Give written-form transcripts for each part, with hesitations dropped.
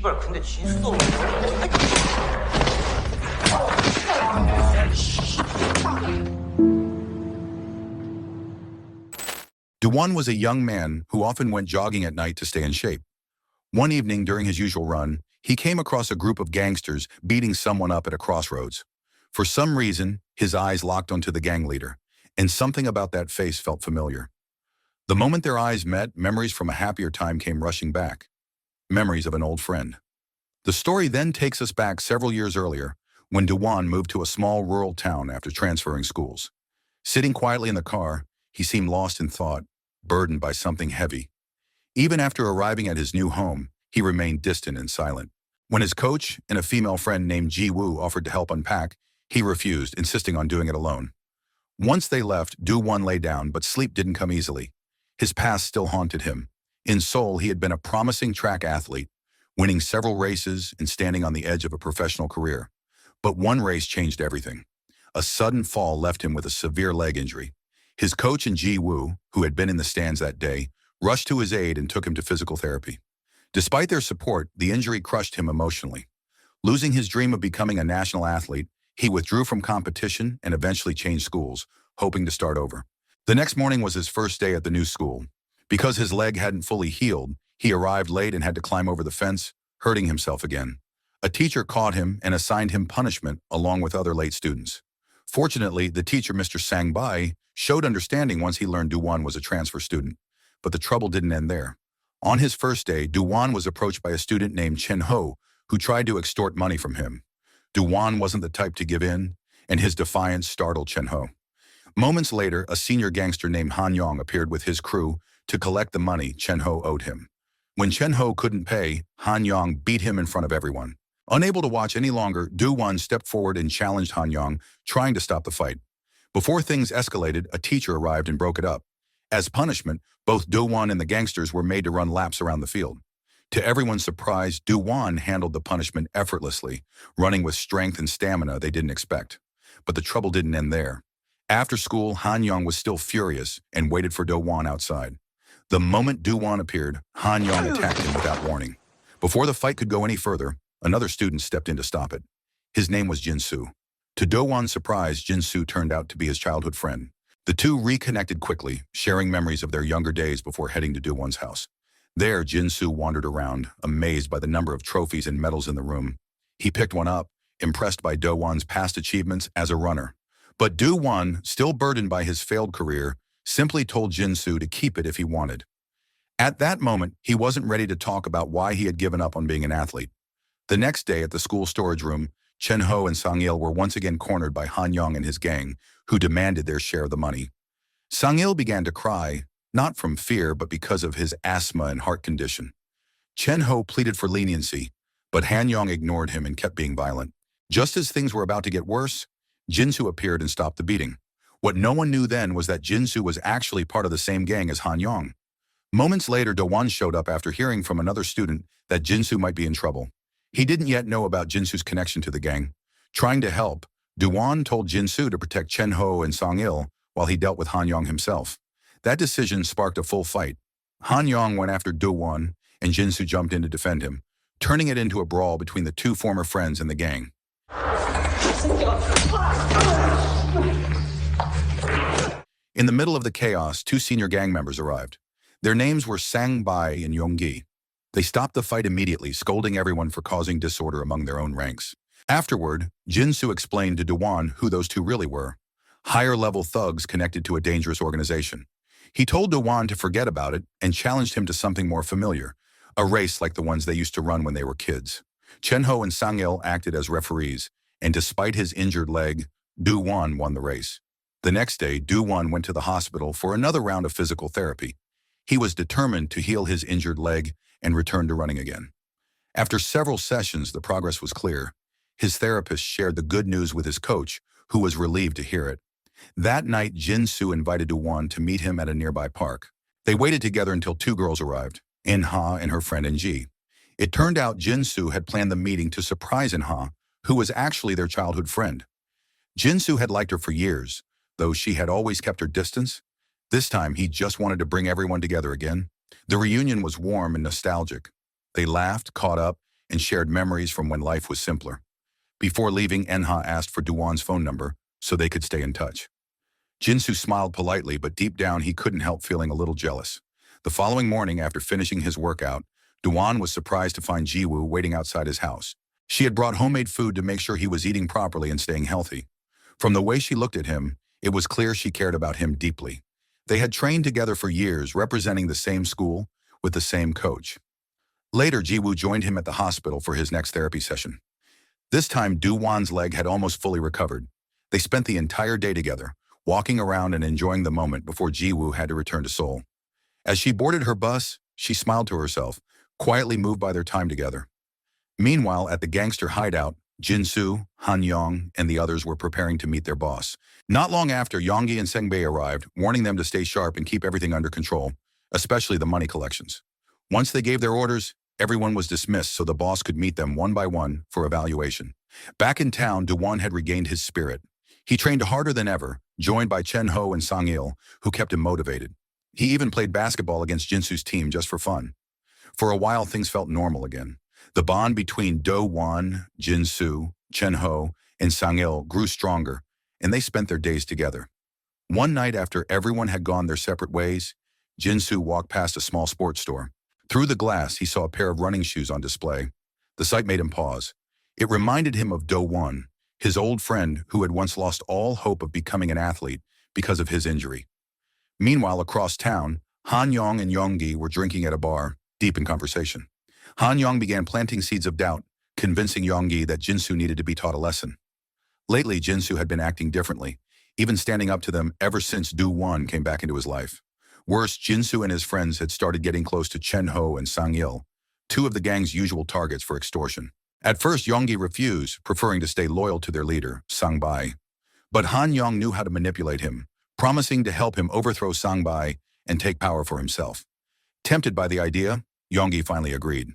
씨발 근데 진수도 없는 Duwan was a young man who often went jogging at night to stay in shape. One evening during his usual run, he came across a group of gangsters beating someone up at a crossroads. For some reason, his eyes locked onto the gang leader, and something about that face felt familiar. The moment their eyes met, memories from a happier time came rushing back. Memories of an old friend. The story then takes us back several years earlier, when Duwan moved to a small rural town after transferring schools. Sitting quietly in the car, he seemed lost in thought, burdened by something heavy. Even after arriving at his new home, he remained distant and silent. When his coach and a female friend named Ji Woo offered to help unpack, he refused, insisting on doing it alone. Once they left, Do-won lay down, but sleep didn't come easily. His past still haunted him. In Seoul, he had been a promising track athlete, winning several races and standing on the edge of a professional career. But one race changed everything. A sudden fall left him with a severe leg injury. His coach and Ji Woo, who had been in the stands that day, rushed to his aid and took him to physical therapy. Despite their support, the injury crushed him emotionally. Losing his dream of becoming a national athlete, he withdrew from competition and eventually changed schools, hoping to start over. The next morning was his first day at the new school. Because his leg hadn't fully healed, he arrived late and had to climb over the fence, hurting himself again. A teacher caught him and assigned him punishment along with other late students. Fortunately, the teacher, Mr. Sang-bai, showed understanding once he learned Do-won was a transfer student. But the trouble didn't end there. On his first day, Do-won was approached by a student named Chen-ho, who tried to extort money from him. Do-won wasn't the type to give in, and his defiance startled Chen-ho. Moments later, a senior gangster named Han Yong appeared with his crew to collect the money Chen-ho owed him. When Chen-ho couldn't pay, Han Yong beat him in front of everyone. Unable to watch any longer, Do-won stepped forward and challenged Han Yong, trying to stop the fight. Before things escalated, a teacher arrived and broke it up. As punishment, both Do-won and the gangsters were made to run laps around the field. To everyone's surprise, Do-won handled the punishment effortlessly, running with strength and stamina they didn't expect. But the trouble didn't end there. After school, Han Yong was still furious and waited for Do-won outside. The moment Do-won appeared, Han Yong attacked him without warning. Before the fight could go any further, another student stepped in to stop it. His name was Jin-soo. To Do-won's surprise, Jin-soo turned out to be his childhood friend. The two reconnected quickly, sharing memories of their younger days before heading to Do-won's house. There, Jin-soo wandered around, amazed by the number of trophies and medals in the room. He picked one up, impressed by Do-won's past achievements as a runner. But Do-won, still burdened by his failed career, simply told Jin-soo to keep it if he wanted. At that moment, he wasn't ready to talk about why he had given up on being an athlete. The next day at the school storage room, Chen-ho and Sang-il were once again cornered by Han Yong and his gang, who demanded their share of the money. Sang-il began to cry, not from fear, but because of his asthma and heart condition. Chen-ho pleaded for leniency, but Han Yong ignored him and kept being violent. Just as things were about to get worse, Jin-soo appeared and stopped the beating. What no one knew then was that Jin-soo was actually part of the same gang as Han Yong. Moments later, Do-won showed up after hearing from another student that Jin-soo might be in trouble. He didn't yet know about Jin-soo's connection to the gang. Trying to help, Do-won told Jin-soo to protect Chen-ho and Sang-il while he dealt with Han Yong himself. That decision sparked a full fight. Han Yong went after Do-won, and Jin-soo jumped in to defend him, turning it into a brawl between the two former friends and the gang. In the middle of the chaos, two senior gang members arrived. Their names were Sang-bai and Yong-gi. They stopped the fight immediately, scolding everyone for causing disorder among their own ranks. Afterward, Jin-soo explained to Do-won who those two really were. Higher-level thugs connected to a dangerous organization. He told Do-won to forget about it and challenged him to something more familiar, a race like the ones they used to run when they were kids. Chen-ho and Sang-il acted as referees, and despite his injured leg, Do-won won the race. The next day, Do-won went to the hospital for another round of physical therapy. He was determined to heal his injured leg and return to running again. After several sessions, the progress was clear. His therapist shared the good news with his coach, who was relieved to hear it. That night, Jin-soo invited Do-won to meet him at a nearby park. They waited together until two girls arrived, In-ha and her friend In-ji. It turned out Jin-soo had planned the meeting to surprise In-ha, who was actually their childhood friend. Jin-soo had liked her for years, though she had always kept her distance. This time, he just wanted to bring everyone together again. The reunion was warm and nostalgic. They laughed, caught up, and shared memories from when life was simpler. Before leaving, Enha asked for Duwan's phone number so they could stay in touch. Jinsu smiled politely, but deep down he couldn't help feeling a little jealous. The following morning, after finishing his workout, Duwan was surprised to find Jiwoo waiting outside his house. She had brought homemade food to make sure he was eating properly and staying healthy. From the way she looked at him, it was clear she cared about him deeply. They had trained together for years, representing the same school, with the same coach. Later, Jiwoo joined him at the hospital for his next therapy session. This time, Duwan's leg had almost fully recovered. They spent the entire day together, walking around and enjoying the moment before Jiwoo had to return to Seoul. As she boarded her bus, she smiled to herself, quietly moved by their time together. Meanwhile, at the gangster hideout, Jinsu, Han-young, and the others were preparing to meet their boss. Not long after, Yonggi and Sengbei arrived, warning them to stay sharp and keep everything under control, especially the money collections. Once they gave their orders, everyone was dismissed so the boss could meet them one by one for evaluation. Back in town, Duwan had regained his spirit. He trained harder than ever, joined by Chen Ho and Sang-il, who kept him motivated. He even played basketball against Jinsu's team just for fun. For a while, things felt normal again. The bond between Do-won, Jinsu, Chen Ho, and Sang-il grew stronger, and they spent their days together. One night after everyone had gone their separate ways, Jinsu walked past a small sports store. Through the glass, he saw a pair of running shoes on display. The sight made him pause. It reminded him of Do-won, his old friend who had once lost all hope of becoming an athlete because of his injury. Meanwhile, across town, Han-young and Yonggi were drinking at a bar, deep in conversation. Han-young began planting seeds of doubt, convincing Yonggi that Jinsu needed to be taught a lesson. Lately, Jinsu had been acting differently, even standing up to them ever since Do-won came back into his life. Worse, Jinsu and his friends had started getting close to Chen Ho and Sang-il, two of the gang's usual targets for extortion. At first, Yonggi refused, preferring to stay loyal to their leader, Sang-bai. But Han-young knew how to manipulate him, promising to help him overthrow Sang-bai and take power for himself. Tempted by the idea, Yonggi finally agreed.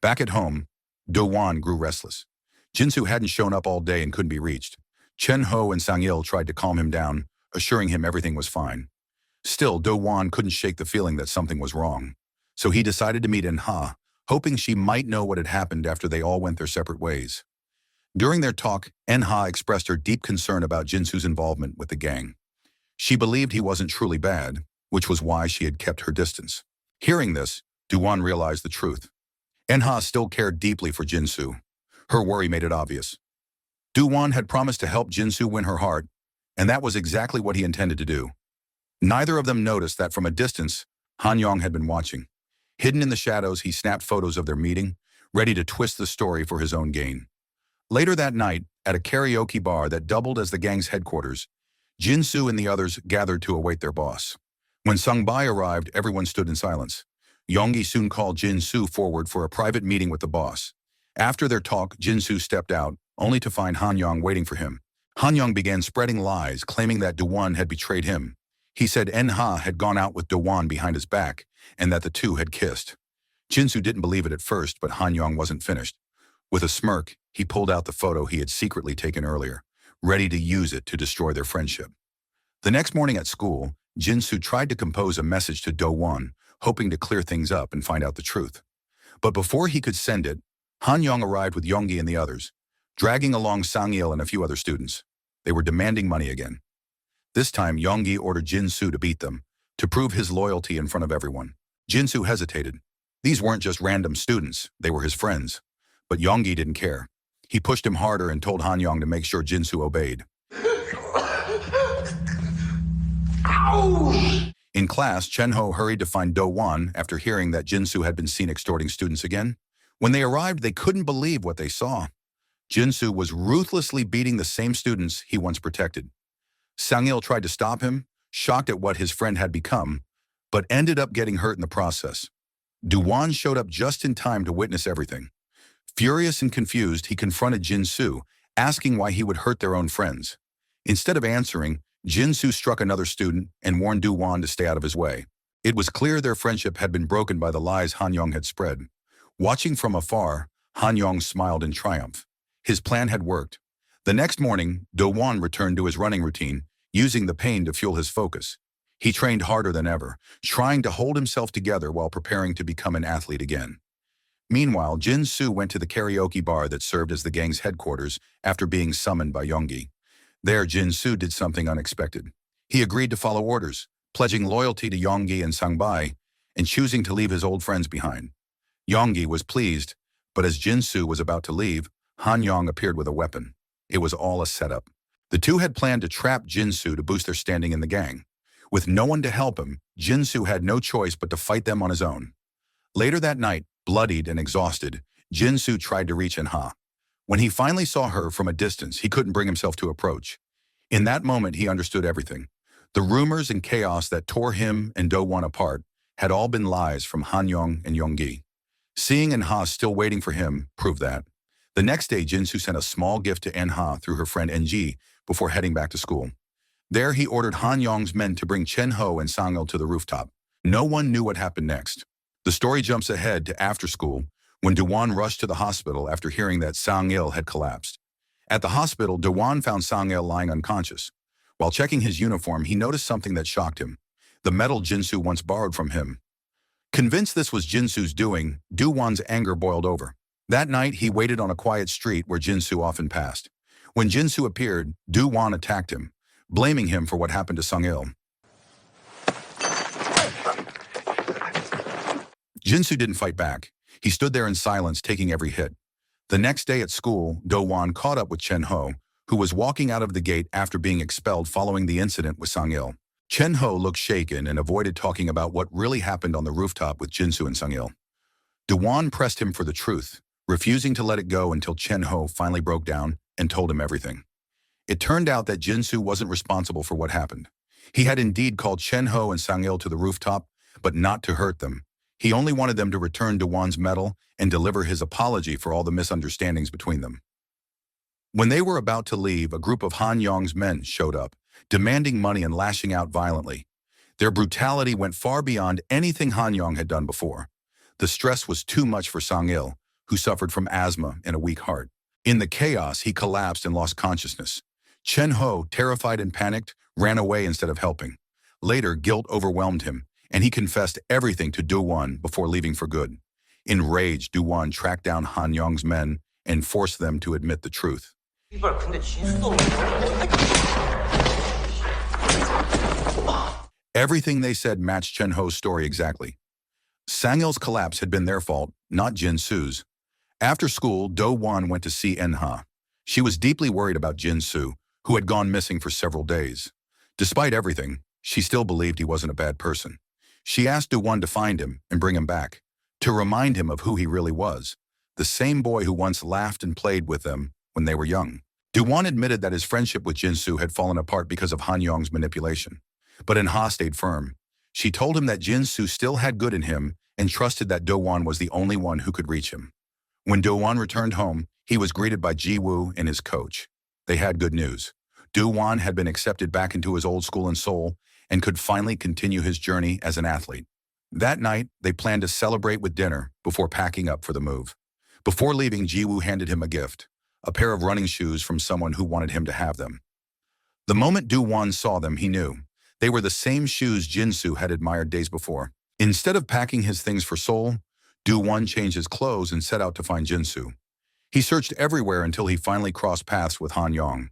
Back at home, Do-won grew restless. Jinsu hadn't shown up all day and couldn't be reached. Chen Ho and Sang-il tried to calm him down, assuring him everything was fine. Still, Do-won couldn't shake the feeling that something was wrong. So he decided to meet En-ha, hoping she might know what had happened after they all went their separate ways. During their talk, En-ha expressed her deep concern about Jinsu's involvement with the gang. She believed he wasn't truly bad, which was why she had kept her distance. Hearing this, Do-won realized the truth. En-ha still cared deeply for Jinsu. Her worry made it obvious. Do-won had promised to help Jinsu win her heart, and that was exactly what he intended to do. Neither of them noticed that from a distance, Han-young had been watching. Hidden in the shadows, he snapped photos of their meeting, ready to twist the story for his own gain. Later that night, at a karaoke bar that doubled as the gang's headquarters, Jinsu and the others gathered to await their boss. When Sang-bai arrived, everyone stood in silence. Yonggi soon called Jinsu forward for a private meeting with the boss. After their talk, Jinsu stepped out, only to find Han-young waiting for him. Han-young began spreading lies, claiming that Do-won had betrayed him. He said En-ha had gone out with Do-won behind his back, and that the two had kissed. Jinsu didn't believe it at first, but Han-young wasn't finished. With a smirk, he pulled out the photo he had secretly taken earlier, ready to use it to destroy their friendship. The next morning at school, Jinsu tried to compose a message to Do-won, hoping to clear things up and find out the truth. But before he could send it, Han-young arrived with Yonggi and the others, dragging along Sang-il and a few other students. They were demanding money again. This time, Yonggi ordered Jinsu to beat them, to prove his loyalty in front of everyone. Jinsu hesitated. These weren't just random students, they were his friends. But Yonggi didn't care. He pushed him harder and told Han-young to make sure Jinsu obeyed. Ow! In class, Chen Ho hurried to find Do-won after hearing that Jinsu had been seen extorting students again. When they arrived, they couldn't believe what they saw. Jinsu was ruthlessly beating the same students he once protected. Sang-il tried to stop him, shocked at what his friend had become, but ended up getting hurt in the process. Do-won showed up just in time to witness everything. Furious and confused, he confronted Jinsu, asking why he would hurt their own friends. Instead of answering, Jinsu struck another student and warned Do-won to stay out of his way. It was clear their friendship had been broken by the lies Han-young had spread. Watching from afar, Han-young smiled in triumph. His plan had worked. The next morning, Do-won returned to his running routine, using the pain to fuel his focus. He trained harder than ever, trying to hold himself together while preparing to become an athlete again. Meanwhile, Jin Soo went to the karaoke bar that served as the gang's headquarters after being summoned by Yonggi. There, Jin Soo did something unexpected. He agreed to follow orders, pledging loyalty to Yonggi and Sangbai, and choosing to leave his old friends behind. Yonggi was pleased, but as Jin Soo was about to leave, Han Yong appeared with a weapon. It was all a setup. The two had planned to trap Jin Soo to boost their standing in the gang. With no one to help him, Jin Soo had no choice but to fight them on his own. Later that night, bloodied and exhausted, Jin Soo tried to reach In-ha. When he finally saw her from a distance, he couldn't bring himself to approach. In that moment, he understood everything. The rumors and chaos that tore him and Do-won apart had all been lies from Han Yong and Yonggi. Seeing In-ha still waiting for him proved that. The next day, Jin Soo sent a small gift to In-ha through her friend NG before heading back to school. There, he ordered Han Yong's men to bring Chen Ho and Sang-il to the rooftop. No one knew what happened next. The story jumps ahead to after school, when Do-won rushed to the hospital after hearing that Sang-il had collapsed. At the hospital, Do-won found Sang-il lying unconscious. While checking his uniform, he noticed something that shocked him: the medal Jin Soo once borrowed from him. Convinced this was Jin Soo's doing, Do-won's anger boiled over. That night, he waited on a quiet street where Jin Soo often passed. When Jin Soo appeared, Do-won attacked him, blaming him for what happened to Sang-il. Jin Soo didn't fight back. He stood there in silence, taking every hit. The next day at school, Do-won caught up with Chen Ho, who was walking out of the gate after being expelled following the incident with Sang-il. Chen Ho looked shaken and avoided talking about what really happened on the rooftop with Jin Soo and Sang-il. Do-won pressed him for the truth, refusing to let it go until Chen Ho finally broke down and told him everything. It turned out that Jin Soo wasn't responsible for what happened. He had indeed called Chen Ho and Sang-il to the rooftop, but not to hurt them. He only wanted them to return Do-won's medal and deliver his apology for all the misunderstandings between them. When they were about to leave, a group of Han Yong's men showed up, demanding money and lashing out violently. Their brutality went far beyond anything Han Yong had done before. The stress was too much for Sang-il, who suffered from asthma and a weak heart. In the chaos, he collapsed and lost consciousness. Chen Ho, terrified and panicked, ran away instead of helping. Later, guilt overwhelmed him, and he confessed everything to Do-won before leaving for good. Enraged, Do-won tracked down Han Yong's men and forced them to admit the truth. Everything they said matched Chen Ho's story exactly. Sang-il's collapse had been their fault, not Jin Soo's. After school, Do-won went to see In-ha. She was deeply worried about Jin Soo, who had gone missing for several days. Despite everything, she still believed he wasn't a bad person. She asked Do-won to find him and bring him back, to remind him of who he really was, the same boy who once laughed and played with them when they were young. Do-won admitted that his friendship with Jin Soo had fallen apart because of Han Yong's manipulation. But In-ha stayed firm. She told him that Jin Soo still had good in him and trusted that Do-won was the only one who could reach him. When Do-won returned home, he was greeted by Ji-woo and his coach. They had good news. Do-won had been accepted back into his old school in Seoul and could finally continue his journey as an athlete. That night, they planned to celebrate with dinner before packing up for the move. Before leaving, Ji-woo handed him a gift, a pair of running shoes from someone who wanted him to have them. The moment Do-won saw them, he knew. They were the same shoes Jin Soo had admired days before. Instead of packing his things for Seoul, Do-won changed his clothes and set out to find Jin Soo. He searched everywhere until he finally crossed paths with Han Yong.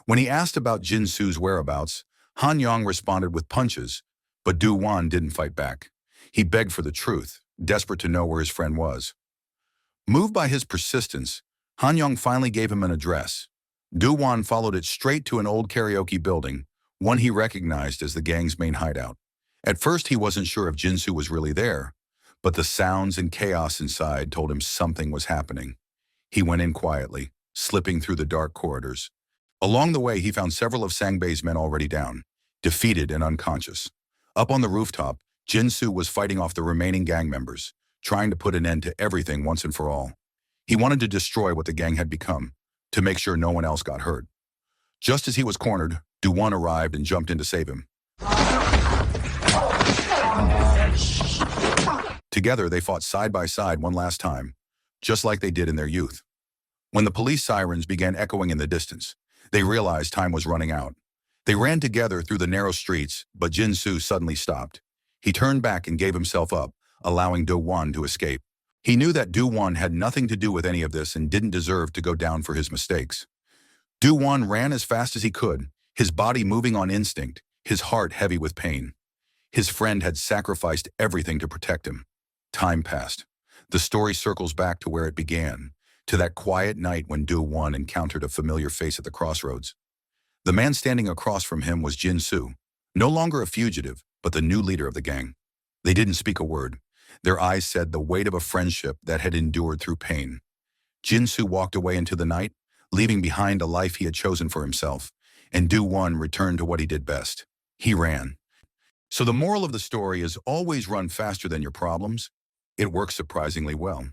When he asked about Jin Soo's whereabouts, Han Yong responded with punches, but Do-won didn't fight back. He begged for the truth, desperate to know where his friend was. Moved by his persistence, Han Yong finally gave him an address. Do-won followed it straight to an old karaoke building, one he recognized as the gang's main hideout. At first, he wasn't sure if Jin Soo was really there, but the sounds and chaos inside told him something was happening. He went in quietly, slipping through the dark corridors. Along the way, he found several of Sangbei's men already down, defeated and unconscious. Up on the rooftop, Jin Soo was fighting off the remaining gang members, trying to put an end to everything once and for all. He wanted to destroy what the gang had become, to make sure no one else got hurt. Just as he was cornered, Do-won arrived and jumped in to save him. Together, they fought side by side one last time, just like they did in their youth. When the police sirens began echoing in the distance, they realized time was running out. They ran together through the narrow streets, but Jin Soo suddenly stopped. He turned back and gave himself up, allowing Do-won to escape. He knew that Do-won had nothing to do with any of this and didn't deserve to go down for his mistakes. Do-won ran as fast as he could, his body moving on instinct, his heart heavy with pain. His friend had sacrificed everything to protect him. Time passed. The story circles back to where it began, to that quiet night when Do-won encountered a familiar face at the crossroads. The man standing across from him was Jin-soo, no longer a fugitive, but the new leader of the gang. They didn't speak a word. Their eyes said the weight of a friendship that had endured through pain. Jin-soo walked away into the night, leaving behind a life he had chosen for himself, and Do-won returned to what he did best. He ran. So the moral of the story is always run faster than your problems. It works surprisingly well.